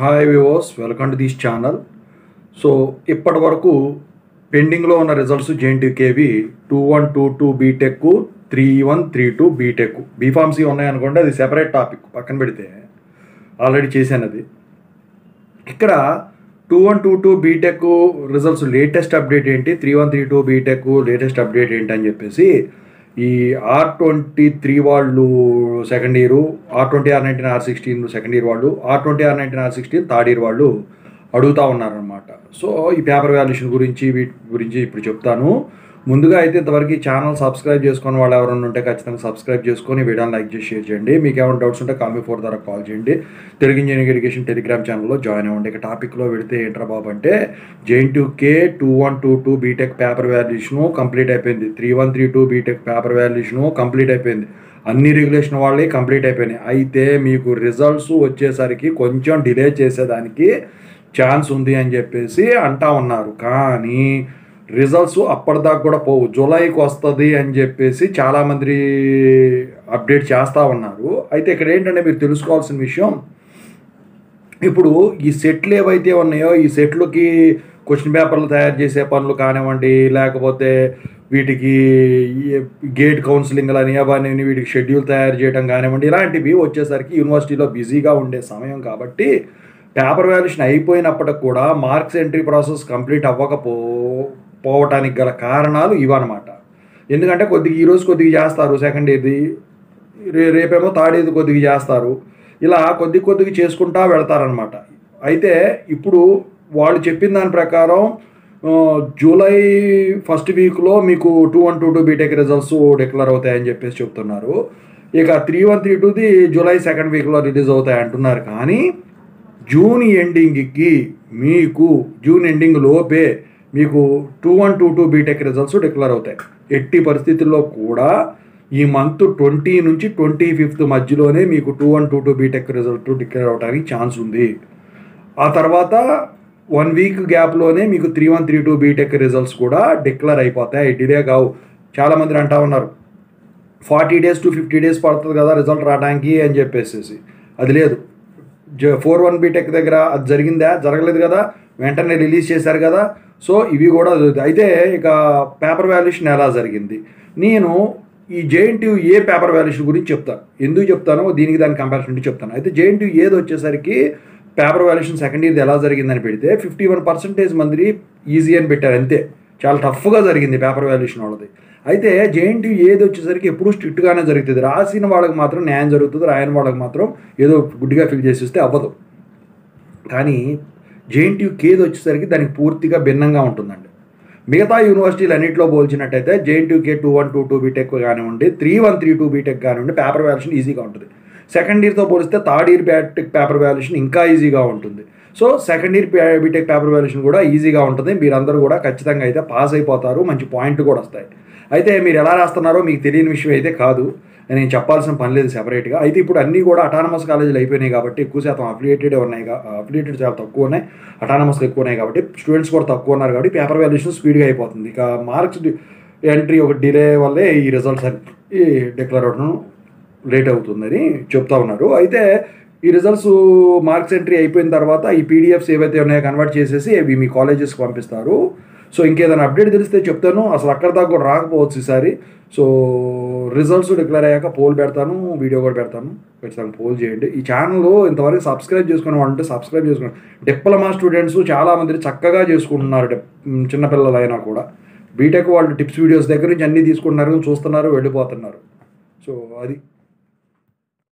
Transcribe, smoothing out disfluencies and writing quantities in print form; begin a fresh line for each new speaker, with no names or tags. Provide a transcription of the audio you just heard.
Hi వివోస్, welcome to this channel. So ఇప్పటి వరకు పెండింగ్లో ఉన్న రిజల్ట్స్ జేఎన్టీయూకేవి 2122 బీటెక్, 3132 బీటెక్, బీఫార్మసీ ఉన్నాయనుకోండి, అది సెపరేట్ టాపిక్ పక్కన పెడితే ఆల్రెడీ చేశాను. అది ఇక్కడ 2122 బీటెక్ రిజల్ట్స్ లేటెస్ట్ అప్డేట్ ఏంటి, 3132 బీటెక్ లేటెస్ట్ అప్డేట్ ఏంటి అని చెప్పేసి ఈ R23 వాళ్ళు second year, R20, R19, R16 second year వాళ్ళు, R20, R19, R16 third year వాళ్ళు అడుగుతూ ఉన్నారనమాట. సో ఈ పేపర్ వాల్యుయేషన్ గురించి వీటి గురించి ఇప్పుడు చెప్తాను. ముందుగా అయితే ఇంతవరకు ఈ ఛానల్ సబ్స్క్రైబ్ చేసుకుని వాళ్ళు ఎవరైనా ఉంటే ఖచ్చితంగా సబ్స్క్రైబ్ చేసుకొని వీడియోని లైక్ చేసి షేర్ చేయండి. మీకు ఏమైనా డౌట్స్ ఉంటే కాల్ మీ 4 ద్వారా కాల్ చేయండి. తెలుగు ఇంజనీరింగ్ ఎడ్యుకేషన్ టెలిగ్రామ్ ఛానల్లో జాయిన్ అవ్వండి. ఇక టాపిక్లో వెళితే ఏంట్రా బాబు అంటే, JNTUK 2122 BTech paper valuation complete అయిపోయింది. 3132 బీటెక్ పేపర్ వాల్యుయేషను కంప్లీట్ అయిపోయింది. అన్ని రెగ్యులేషన్ వాళ్ళే కంప్లీట్ అయిపోయినాయి. అయితే మీకు రిజల్ట్స్ వచ్చేసరికి కొంచెం డిలే చేసేదానికి ఛాన్స్ ఉంది అని చెప్పేసి అంటా ఉన్నారు. కానీ రిజల్ట్స్ అప్పటిదాకా కూడా పోవు, జూలైకి వస్తుంది అని చెప్పేసి చాలామంది అప్డేట్ చేస్తూ ఉన్నారు. అయితే ఇక్కడ ఏంటంటే మీరు తెలుసుకోవాల్సిన విషయం, ఇప్పుడు ఈ సెట్లు ఏవైతే ఉన్నాయో ఈ సెట్లకి క్వశ్చన్ పేపర్లు తయారు చేసే పనులు కానివ్వండి, లేకపోతే వీటికి గేట్ కౌన్సిలింగ్లు అని అవన్నీ వీటికి షెడ్యూల్ తయారు చేయడం కానివ్వండి, ఇలాంటివి వచ్చేసరికి యూనివర్సిటీలో బిజీగా ఉండే సమయం కాబట్టి పేపర్ వాల్యుయేషన్ అయిపోయినప్పటికి కూడా మార్క్స్ ఎంట్రీ ప్రాసెస్ కంప్లీట్ పోవటానికి గల కారణాలు ఇవన్నమాట. ఎందుకంటే కొద్దిగా ఈరోజు కొద్దిగా చేస్తారు సెకండ్ ఇయర్ది, రేపేమో థర్డ్ ఇయర్ది కొద్దిగా చేస్తారు, ఇలా కొద్దిగా చేసుకుంటా వెళ్తారనమాట. అయితే ఇప్పుడు వాళ్ళు చెప్పిన దాని ప్రకారం జూలై ఫస్ట్ వీక్లో మీకు 2122 బీటెక్ రిజల్ట్స్ డిక్లేర్ అవుతాయని చెప్పేసి చెప్తున్నారు. ఇక 3132ది జూలై సెకండ్ వీక్లో రిలీజ్ అవుతాయి అంటున్నారు. కానీ జూన్ ఎండింగ్కి మీకు జూన్ ఎండింగ్ లోపే మీకు 2122 బీటెక్ రిజల్ట్స్ డిక్లేర్ అవుతాయి. ఎట్టి పరిస్థితుల్లో కూడా ఈ మంత్ 20 నుంచి 25th మధ్యలోనే మీకు 2122 బీటెక్ రిజల్ట్ డిక్లేర్ అవడానికి ఛాన్స్ ఉంది. ఆ తర్వాత 1 వీక్ గ్యాప్లోనే మీకు 3132 బీటెక్ రిజల్ట్స్ కూడా డిక్లేర్ అయిపోతాయి, డిలే కావు. చాలామంది అంటా ఉన్నారు 40 days to 50 days పడుతుంది కదా రిజల్ట్ రావడానికి అని చెప్పేసి. అది లేదు. 41 బీటెక్ దగ్గర అది జరిగిందా? జరగలేదు కదా, వెంటనే రిలీజ్ చేశారు కదా. సో ఇవి కూడా అయితే ఇక పేపర్ వాల్యుయేషన్ ఎలా జరిగింది, నేను ఈ జేఎన్టీయూ పేపర్ వాల్యుయేషన్ గురించి చెప్తాను. ఎందుకు చెప్తానో దీనికి దాని కంపారిజన్ చెప్తాను. అయితే జేఎన్టీయూ ఏది వచ్చేసరికి పేపర్ వాల్యుయేషన్ సెకండ్ ఇయర్ది ఎలా జరిగిందని పెడితే 51% మంది ఈజీ అని పెట్టారు, అంతే. చాలా టఫ్గా జరిగింది పేపర్ వాల్యుయేషన్ వాళ్ళది. అయితే జేఎన్టీయూ ఏది వచ్చేసరికి ఎప్పుడూ స్ట్రిక్ట్గానే జరుగుతుంది. రాసిన వాళ్ళకి మాత్రం న్యాయం జరుగుతుంది, రాయని వాళ్ళకి మాత్రం ఏదో గుడ్డిగా ఫిల్ చేసేస్తే అవ్వదు. కానీ జేఎన్టీయూకి ఏది వచ్చేసరికి దానికి పూర్తిగా భిన్నంగా ఉంటుందండి. మిగతా యూనివర్సిటీలు అన్నింటిలో పోల్చినట్టయితే జేఎన్టీయూకే 2122 బీటెక్ కానివ్వండి, 3132 బీటెక్ కానివ్వండి, పేపర్ వాల్యుయేషన్ ఈజీగా ఉంటుంది. సెకండ్ ఇయర్తో పోలిస్తే third year BTech paper valuation ఇంకా ఈజీగా ఉంటుంది. So second year BTech paper valuation కూడా ఈజీగా ఉంటుంది. మీరందరూ కూడా ఖచ్చితంగా అయితే పాస్ అయిపోతారు, మంచి పాయింట్లు కూడా వస్తాయి. అయితే మీరు ఎలా రాస్తున్నారో మీకు తెలియని విషయం అయితే కాదు, నేను చెప్పాల్సిన పని లేదు సెపరేట్గా. అయితే ఇప్పుడు అన్నీ కూడా అటానమస్ కాలేజీలు అయిపోయినాయి కాబట్టి ఎక్కువ శాతం అఫిలియేటెడ్ ఉన్నాయి, అఫిలియేటెడ్ చాలా తక్కువ ఉన్నాయి, అటానమస్లు ఎక్కువ ఉన్నాయి కాబట్టి స్టూడెంట్స్ కూడా తక్కువ ఉన్నారు కాబట్టి పేపర్ వాల్యుయేషన్ స్పీడ్గా అయిపోతుంది. ఇక మార్క్స్ ఎంట్రీ ఒక డిలే వల్లే ఈ రిజల్ట్స్ ఈ డిక్లేర్ అవ్వడం లేట్ అవుతుందని చెప్తా ఉన్నారు. అయితే ఈ రిజల్ట్స్ మార్క్స్ ఎంట్రీ అయిపోయిన తర్వాత ఈ పీడిఎఫ్స్ ఏవైతే ఉన్నాయో కన్వర్ట్ చేసేసి అవి మీ కాలేజెస్కి పంపిస్తారు. సో ఇంకేదైనా అప్డేట్ తెలిస్తే చెప్తాను. అసలు అక్కడ దాకా కూడా రాకపోవచ్చు ఈసారి. సో రిజల్ట్స్ డిక్లేర్ అయ్యాక పోల్ పెడతాను, వీడియో కూడా పెడతాను, ఖచ్చితంగా పోల్ చేయండి. ఈ ఛానల్ ఇంతవరకు సబ్స్క్రైబ్ చేసుకునే వాళ్ళంటే సబ్స్క్రైబ్ చేసుకోండి. డిప్లొమా స్టూడెంట్స్ చాలామంది చక్కగా చేసుకుంటున్నారు, చిన్నపిల్లలు అయినా కూడా. బీటెక్ వాళ్ళు టిప్స్ వీడియోస్ దగ్గర నుంచి అన్నీ తీసుకుంటున్నారు, చూస్తున్నారు, వెళ్ళిపోతున్నారు. సో అది